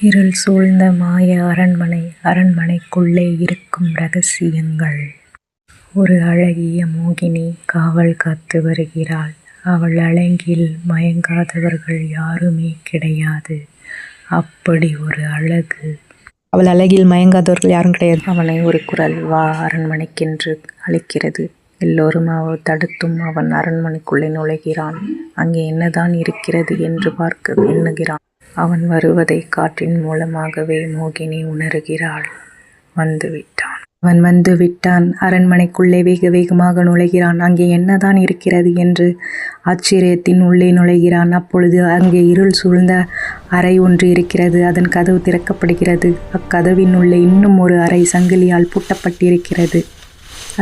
இருள் சூழ்ந்த மாய அரண்மனை. அரண்மனைக்குள்ளே இருக்கும் ரகசியங்கள். ஒரு அழகிய மோகினி காவல் காத்து வருகிறாள். அவள் அழகில் மயங்காதவர்கள் யாருமே கிடையாது. அப்படி ஒரு அழகு. அவள் அழகில் மயங்காதவர்கள் யாரும் கிடையாது. அவனை ஒரு குரல் வா அரண்மனைக்கென்று அழைக்கிறது. எல்லோரும் அவள் தடுத்தும் அவன் அரண்மனைக்குள்ளே நுழைகிறான். அங்கே என்னதான் இருக்கிறது என்று பார்க்க எண்ணுகிறான். அவன் வருவதை காற்றின் மூலமாகவே மோகினி உணர்கிறாள். வந்துவிட்டான். அவன் வந்து விட்டான். அரண்மனைக்குள்ளே வேக வேகமாக நுழைகிறான். அங்கே என்னதான் இருக்கிறது என்று ஆச்சரியத்தின் உள்ளே நுழைகிறான். அப்பொழுது அங்கே இருள் சூழ்ந்த அறை ஒன்று இருக்கிறது. அதன் கதவு திறக்கப்படுகிறது. அக்கதவின் உள்ளே இன்னும் ஒரு அறை சங்கிலியால் பூட்டப்பட்டிருக்கிறது.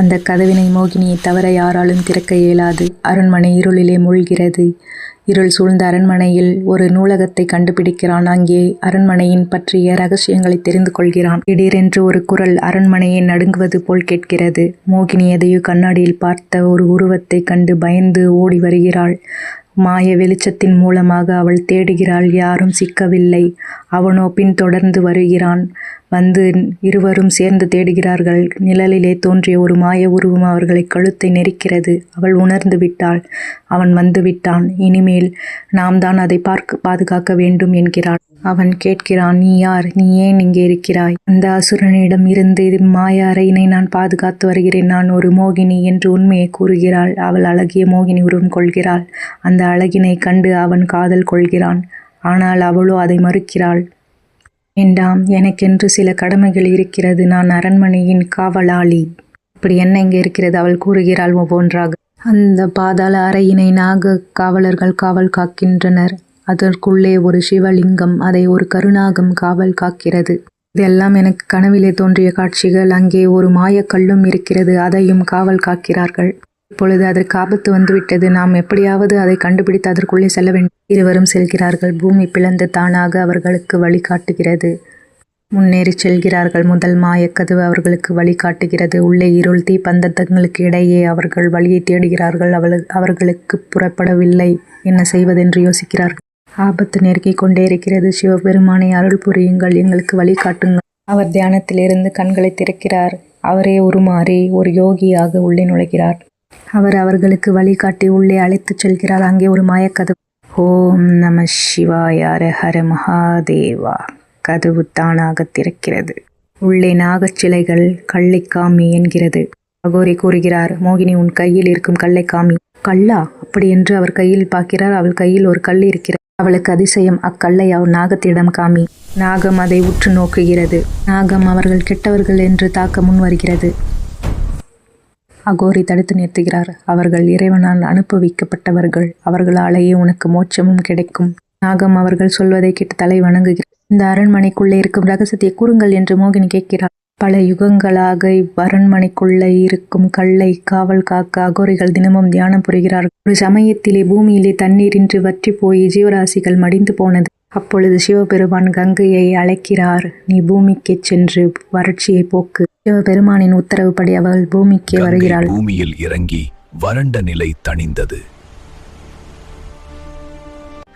அந்த கதவினை மோகினியை தவிர யாராலும் திறக்க இயலாது. அரண்மனை இருளிலே மூழ்கிறது. இருள் சூழ்ந்த அரண்மனையில் ஒரு நூலகத்தை கண்டுபிடிக்கிறான். அங்கே அரண்மனையின் பற்றிய ரகசியங்களை தெரிந்து கொள்கிறான். திடீரென்று ஒரு குரல் அரண்மனையை நடுங்குவது போல் கேட்கிறது. மோகினி எதையோ கண்ணாடியில் பார்த்த ஒரு உருவத்தை கண்டு பயந்து ஓடி வருகிறாள். மாய வெளிச்சத்தின் மூலமாக அவள் தேடுகிறாள். யாரும் சிக்கவில்லை. அவனோ பின்தொடர்ந்து வருகிறான். வந்து இருவரும் சேர்ந்து தேடுகிறார்கள். நிழலிலே தோன்றிய ஒரு மாய உருவம் அவர்களை கழுத்தை நெரிக்கிறது. அவள் உணர்ந்து விட்டாள். அவன் வந்து விட்டான். இனிமேல் நாம் தான் அதை பாதுகாக்க வேண்டும் என்கிறாள். அவன் கேட்கிறான், நீ யார்? நீ ஏன் இங்கே இருக்கிறாய்? அந்த அசுரனிடம் இருந்து மாய அறையினை நான் பாதுகாத்து வருகிறேன். நான் ஒரு மோகினி என்று உண்மையை கூறுகிறாள். அவள் அழகிய மோகினி உருவம் கொள்கிறாள். அந்த அழகினை கண்டு அவன் காதல் கொள்கிறான். ஆனால் அவளோ அதை மறுக்கிறாள். வேண்டாம், எனக்கென்று சில கடமைகள் இருக்கிறது. நான் அரண்மனையின் காவலாளி. இப்படி என்ன இங்கே இருக்கிறது? அவள் கூறுகிறாள் ஒவ்வொன்றாக. அந்த பாதாள அறையினை நாக காவலர்கள் காவல் காக்கின்றனர். அதற்குள்ளே ஒரு சிவலிங்கம், அதை ஒரு கருநாகம் காவல் காக்கிறது. இதெல்லாம் எனக்கு கனவிலே தோன்றிய காட்சிகள். அங்கே ஒரு மாயக்கல்லும் இருக்கிறது. அதையும் காவல் காக்கிறார்கள். இப்பொழுது அதற்கு ஆபத்து வந்துவிட்டது. நாம் எப்படியாவது அதை கண்டுபிடித்து அதற்குள்ளே செல்ல வேண்டும். இருவரும் செல்கிறார்கள். பூமி பிளந்து தானாக அவர்களுக்கு வழிகாட்டுகிறது. முன்னேறி செல்கிறார்கள். முதல் மாயக்கதவு அவர்களுக்கு வழிகாட்டுகிறது. உள்ளே இருள் தீப்பந்தங்களுக்கு இடையே அவர்கள் வழியை தேடுகிறார்கள். அவர்களுக்கு புறப்படவில்லை. என்ன செய்வதென்று யோசிக்கிறார்கள். ஆபத்து நெருக்கிக் கொண்டே இருக்கிறது. சிவபெருமானை அருள் புரியுங்கள், எங்களுக்கு வழிகாட்டுங்கள். அவர் தியானத்திலிருந்து கண்களை திறக்கிறார். அவரே உருமாறி ஒரு யோகியாக உள்ளே நுழைகிறார். அவர் அவர்களுக்கு வழிகாட்டி உள்ளே அழைத்துச் செல்கிறார். அங்கே ஒரு மாயக்கதவு. ஓம் நம சிவாய, ஹர ஹர மகாதேவா. கதவு தானாக திறக்கிறது. உள்ளே நாகச்சிலைகள். கல்லை காமி என்கிறது. அகோரி கூறுகிறார், மோகினி உன் கையில் இருக்கும் கல்லை காமி. கல்லா? அப்படி என்று அவர் கையில் பார்க்கிறார். அவள் கையில் ஒரு கல் இருக்கிறது. அவளுக்கு அதிசயம். அக்கல்லை அவள் நாகத்திடம் காமி. நாகம் அதை உற்று நோக்குகிறது. நாகம் அவர்கள் கெட்டவர்கள் என்று தாக்க முன் வருகிறது. அகோரி தடுத்து நிறுத்துகிறார். அவர்கள் இறைவனால் அனுப்பவிக்கப்பட்டவர்கள். அவர்களாலேயே உனக்கு மோட்சமும் கிடைக்கும். நாகம் அவர்கள் சொல்வதை கேட்டு தலை வணங்குகிறார். இந்த அரண்மனைக்குள்ளே இருக்கும் ரகசியத்தை கூறுங்கள் என்று மோகினி கேட்கிறார். பல யுகங்களாக இவ்வரண்மனைக்குள்ளே இருக்கும் கல்லை காவல் காக்க அகோரிகள் தினமும் தியானம் புரிகிறார்கள். ஒரு சமயத்திலே பூமியிலே தண்ணீரின்றி வற்றி போய் ஜீவராசிகள் மடிந்து போனது. அப்பொழுது சிவபெருமான் கங்கையை அழைக்கிறார். நீ பூமிக்கு சென்று வறட்சியை போக்கு. சிவபெருமானின் உத்தரவுப்படி அவள் பூமிக்கே வருகிறாள். பூமியில் இறங்கி வறண்ட நிலை தணிந்தது.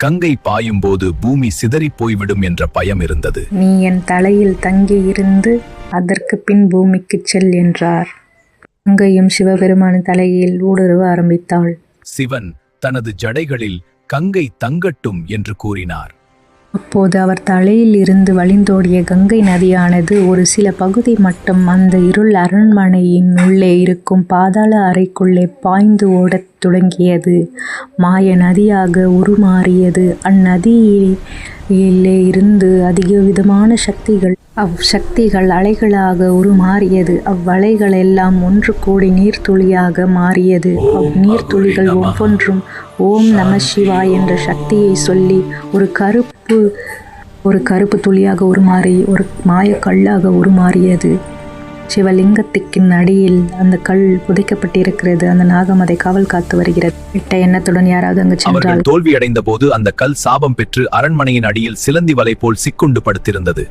கங்கை பாயும் போது பூமி சிதறி போய்விடும் என்ற பயம் இருந்தது. நீ என் தலையில் தங்கி இருந்து அதற்கு பின் பூமிக்கு செல் என்றார். கங்கையும் சிவபெருமானின் தலையில் ஊடுருவ ஆரம்பித்தாள். சிவன் தனது ஜடைகளில் கங்கை தங்கட்டும் என்று கூறினார். அப்போது அவர் தலையில் இருந்து வழிந்தோடிய கங்கை நதியானது ஒரு சில பகுதி மட்டும் அந்த இருள் அரண்மனையின் உள்ளே இருக்கும் பாதாள அறைக்குள்ளே பாய்ந்து ஓடத் தொடங்கியது. மாய நதியாக உருமாறியது. அந்நதியிலே இருந்து அதிக விதமான சக்திகள், அவ்வக்திகள் அலைகளாக உருமாறியது. அவ்வலைகள் எல்லாம் ஒன்று கூடி நீர்த்துளியாக மாறியது. நீர்த்துளிகள் ஒவ்வொன்றும் ஓம் நம சிவாய் என்ற சக்தியை சொல்லி ஒரு கருப்பு துளியாக உருமாறி ஒரு மாயக்கல்லாக உருமாறியது. சிவலிங்கத்துக்கு அடியில் அந்த கல் புதைக்கப்பட்டிருக்கிறது. அந்த நாகம் அதை காவல் காத்து வருகிறது. விட்ட எண்ணத்துடன் யாராவது அங்கு சென்றால். தோல்வி அடைந்த போது அந்த கல் சாபம் பெற்று அரண்மனையின் அடியில் சிலந்தி வலை போல் சிக்குண்டு படுத்திருந்தது.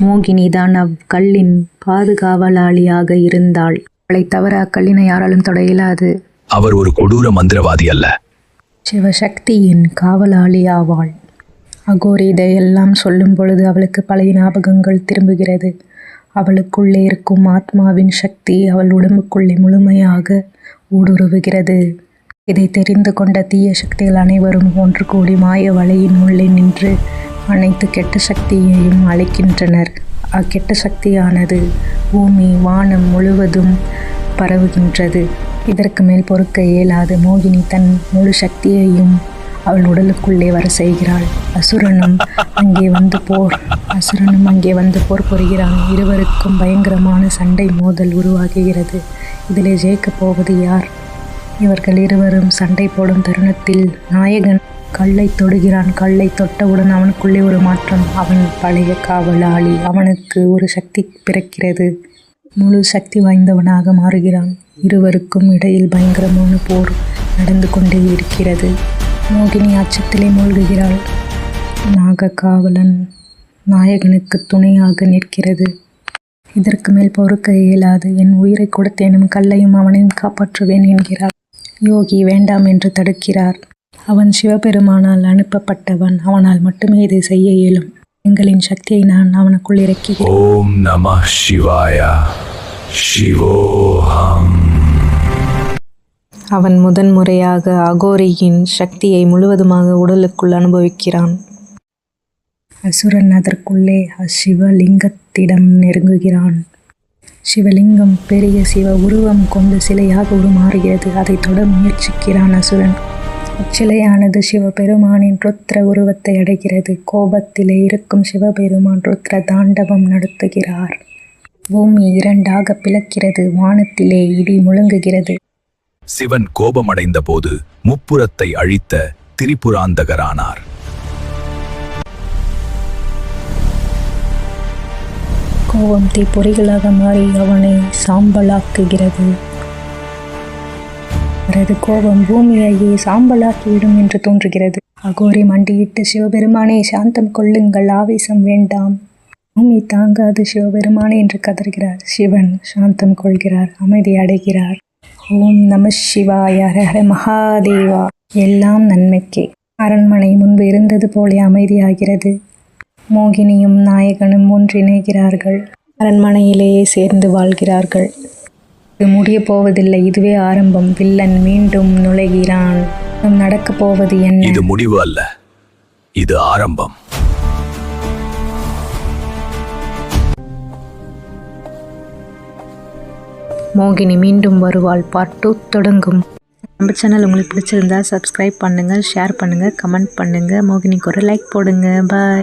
மோகினி தான் அக்கல்லின் பாதுகாவலாளியாக இருந்தாள். அவளை தவிர அக்கல்லினை யாராலும் தொட இயலாது. அவர் ஒரு கொடூர மந்திரவாதி அல்ல. சிவசக்தியின் காவலாளி ஆவாள். அகோரி இதையெல்லாம் சொல்லும் பொழுது அவளுக்கு பழைய ஞாபகங்கள் திரும்புகிறது. அவளுக்குள்ளே இருக்கும் ஆத்மாவின் சக்தி அவள் உடம்புக்குள்ளே முழுமையாக ஊடுருவுகிறது. இதை தெரிந்து கொண்ட தீய சக்திகள் அனைவரும் ஒன்று கூடி மாய வலையின் உள்ளே நின்று அனைத்து கெட்ட சக்தியையும் அழிக்கின்றனர். அக்கெட்ட சக்தியானது பூமி வானம் முழுவதும் பரவுகின்றது. இதற்கு மேல் பொறுக்க இயலாது மோகினி தன் முழு சக்தியையும் அவள் உடலுக்குள்ளே வர செய்கிறாள். அசுரனும் அங்கே வந்து போர் புரிகிறான். இருவருக்கும் பயங்கரமான சண்டை மோதல் உருவாகுகிறது. இதிலே ஜெயிக்கப் போவது யார்? இவர்கள் இருவரும் சண்டை போடும் தருணத்தில் நாயகன் கல்லை தொடுகிறான். கல்லை தொட்டவுடன் அவனுக்குள்ளே ஒரு மாற்றம். அவன் பழைய காவலாளி. அவனுக்கு ஒரு சக்தி பிறக்கிறது. முழு சக்தி வாய்ந்தவனாக மாறுகிறான். இருவருக்கும் இடையில் பயங்கரமான போர் நடந்து கொண்டே இருக்கிறது. மோகினி அச்சத்திலே மூழ்குகிறாள். நாககாவலன் நாயகனுக்கு துணையாக நிற்கிறது. இதற்கு மேல் பொறுக்க இயலாது. என் உயிரை கொடுத்தேனும் கல்லையும் அவனையும் காப்பாற்றுவேன் என்கிறார். யோகி வேண்டாம் என்று தடுக்கிறார். அவன் சிவபெருமானால் அனுப்பப்பட்டவன். அவனால் மட்டுமே இதை செய்ய இயலும். எங்களின் சக்தியை நான் அவனுக்குள் இறக்கிறேன். ஓம் நமः சிவாய சிவோஹம். அவன் முதன்முறையாக அகோரியின் சக்தியை முழுவதுமாக உடலுக்குள் அனுபவிக்கிறான். அசுரன் அதற்குள்ளே சிவலிங்கத்திடம் நெருங்குகிறான். சிவலிங்கம் பெரிய சிவ உருவம் கொண்டு சிலையாக உருமாறுகிறது. அதை தொட முயற்சிக்கிறான் அசுரன். அச்சிலையானது சிவபெருமானின் ருத்ர உருவத்தை அடைகிறது. கோபத்திலே இருக்கும் சிவபெருமான் ருத்ர தாண்டவம் நடத்துகிறார். பூமி இரண்டாக பிளக்கிறது. வானத்திலே இடி முழங்குகிறது. சிவன் கோபமடைந்த போது முப்புரத்தை அழித்த திரிபுராந்தகரானார். கோபம் தீப்பொறிகளாக மாறி அவனை சாம்பலாக்குகிறது. அவரது கோபம் பூமியையே சாம்பலாக்கிவிடும் என்று தோன்றுகிறது. அகோரி மண்டியிட்டு, சிவபெருமானே சாந்தம் கொள்ளுங்கள், ஆவேசம் வேண்டாம், பூமி தாங்காது சிவபெருமானே என்று கதறுகிறார். சிவன் சாந்தம் கொள்கிறார், அமைதி அடைகிறார். ஓம் நம சிவாய, ஹர ஹர மகாதேவா. எல்லாம் நன்மைக்கே. அரண்மனை முன்பு இருந்தது போலே அமைதியாகிறது. மோகினியும் நாயகனும் ஒன்றிணைகிறார்கள். அரண்மனையிலேயே சேர்ந்து வாழ்கிறார்கள். இது முடிய போவதில்லை. இதுவே ஆரம்பம். வில்லன் மீண்டும் நுழைகிறான். நடக்கப் போவது என்ன? இது முடிவு அல்ல, இது ஆரம்பம். மோகினி மீண்டும் வருவாள். பார்ட் 2 தொடங்கும். நம்ம சேனல் உங்களுக்கு பிடிச்சிருந்தா சப்ஸ்கிரைப் பண்ணுங்கள், ஷேர் பண்ணுங்கள், கமெண்ட் பண்ணுங்கள். மோகினிக்கு ஒரு லைக் போடுங்க. பாய்.